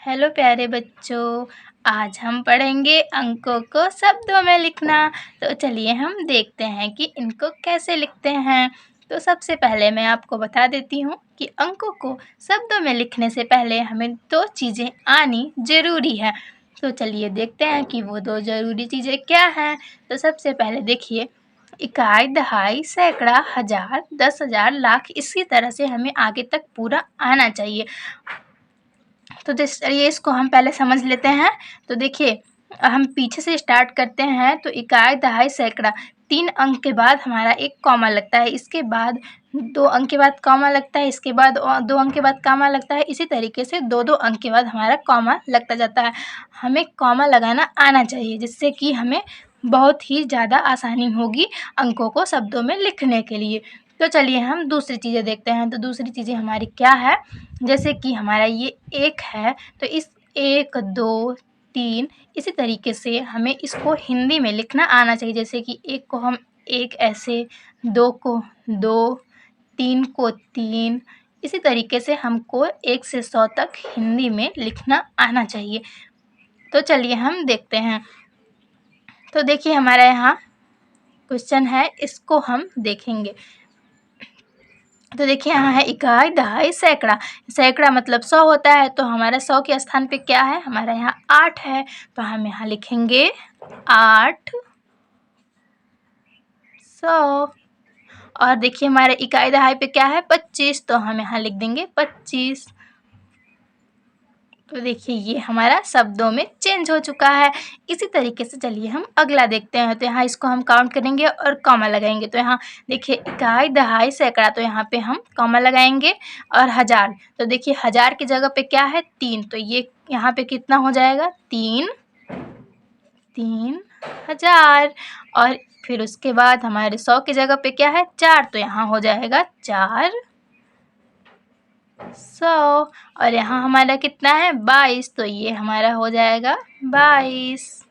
Hello प्यारे बच्चों, आज हम पढ़ेंगे अंकों को शब्दों में लिखना। तो चलिए हम देखते हैं कि इनको कैसे लिखते हैं। तो सबसे पहले मैं आपको बता देती हूँ कि अंकों को शब्दों में लिखने से पहले हमें दो चीज़ें आनी ज़रूरी है। तो चलिए देखते हैं कि वो दो ज़रूरी चीज़ें क्या हैं। तो सबसे पहले देखिए, इकाई, दहाई, सैकड़ा, हज़ार, 10,000, लाख, इसी तरह से हमें आगे तक पूरा आना चाहिए। तो चलिए इसको हम पहले समझ लेते हैं। तो देखिए, हम पीछे से स्टार्ट करते हैं। तो इकाई, दहाई, सैकड़ा, 3 अंक के बाद हमारा एक कॉमा लगता है, इसके बाद 2 अंक के बाद कॉमा लगता है, इसके बाद 2 अंक के बाद कॉमा लगता है। इसी तरीके से 2-2 अंक के बाद हमारा कॉमा लगता जाता है। हमें कॉमा लगाना आना चाहिए, जिससे कि हमें बहुत ही ज़्यादा आसानी होगी अंकों को शब्दों में लिखने के लिए। तो चलिए हम दूसरी चीज़ें देखते हैं। तो दूसरी चीज़ें हमारी क्या है, जैसे कि हमारा ये 1 है, तो इस 1, 2, 3 इसी तरीके से हमें इसको हिंदी में लिखना आना चाहिए। जैसे कि 1 को हम 1 ऐसे, 2 को 2, 3 को 3, इसी तरीके से हमको 1 से 100 तक हिंदी में लिखना आना चाहिए। तो चलिए हम देखते हैं। तो देखिए हमारा यहाँ क्वेश्चन है, इसको हम देखेंगे। तो देखिए यहाँ है इकाई, दहाई, सैकड़ा। सैकड़ा मतलब 100 होता है, तो हमारा 100 के स्थान पे क्या है, हमारा यहाँ 8 है। तो हम यहाँ लिखेंगे 8 100। और देखिए हमारे इकाई, दहाई पे क्या है, 25, तो हम यहाँ लिख देंगे 25। तो देखिए ये हमारा शब्दों में चेंज हो चुका है। इसी तरीके से चलिए हम अगला देखते हैं। तो यहाँ इसको हम काउंट करेंगे और कॉमा लगाएंगे। तो यहाँ देखिए इकाई, दहाई, सैकड़ा, तो यहाँ पे हम कॉमा लगाएंगे। और हज़ार, तो देखिए हज़ार की जगह पे क्या है, 3, तो ये यहाँ पे कितना हो जाएगा, 3,000। और फिर उसके बाद हमारे 100 की जगह पे क्या है, 4, तो यहाँ हो जाएगा 400। और यहाँ हमारा कितना है, 22, तो ये हमारा हो जाएगा 22।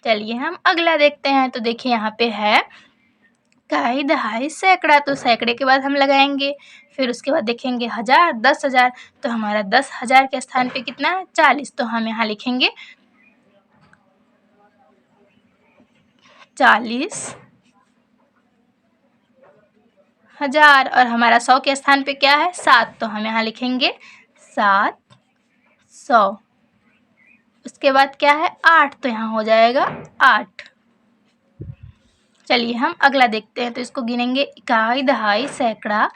चलिए हम अगला देखते हैं। तो देखिए यहाँ पे है इकाई, दहाई, सैकड़ा, तो सैकड़े के बाद हम लगाएंगे। फिर उसके बाद देखेंगे हज़ार, 10,000, तो हमारा 10,000 के स्थान पे कितना है, 40, तो हम यहाँ लिखेंगे 40,000। और हमारा 100 के स्थान पे क्या है, 7, तो हम यहाँ लिखेंगे 700। उसके बाद क्या है, 8, तो यहाँ हो जाएगा 8। चलिए हम अगला देखते हैं। तो इसको गिनेंगे, इकाई, दहाई, सैकड़ा,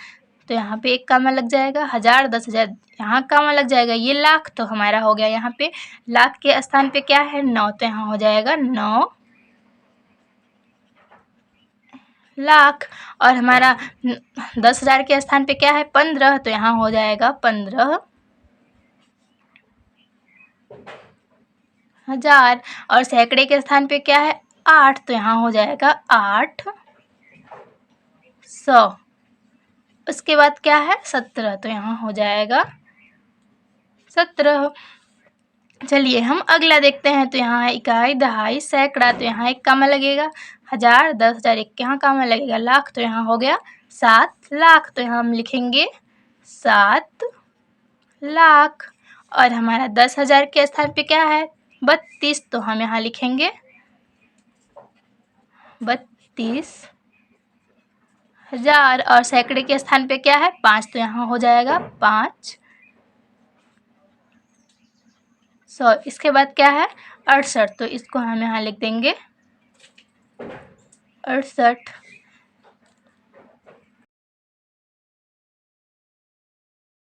तो यहाँ पे एक कॉमा लग जाएगा, हज़ार, 10,000, यहाँ कॉमा लग जाएगा। ये लाख, तो हमारा हो गया यहाँ पे लाख के स्थान पे क्या है, 9, तो यहाँ हो जाएगा 9 लाख। और हमारा 10,000 के स्थान पे क्या है, 15, तो यहाँ हो जाएगा 15,000। और सैकड़े के स्थान पे क्या है, 8, तो यहाँ हो जाएगा 800। उसके बाद क्या है, 17, तो यहाँ हो जाएगा 17। चलिए हम अगला देखते हैं। तो यहाँ है इकाई, दहाई, सैकड़ा, तो यहाँ एक कॉमा लगेगा, हज़ार, 10,000, एक यहाँ कॉमा लगेगा, लाख, तो यहाँ हो गया 7 लाख, तो यहाँ हम लिखेंगे 7 लाख। और हमारा 10,000 के स्थान पे क्या है, 32, तो हम यहाँ लिखेंगे 32,000। और सैकड़े के स्थान पे क्या है, 5, तो यहाँ हो जाएगा 500। इसके बाद क्या है, 68, तो इसको हम यहाँ लिख देंगे 68।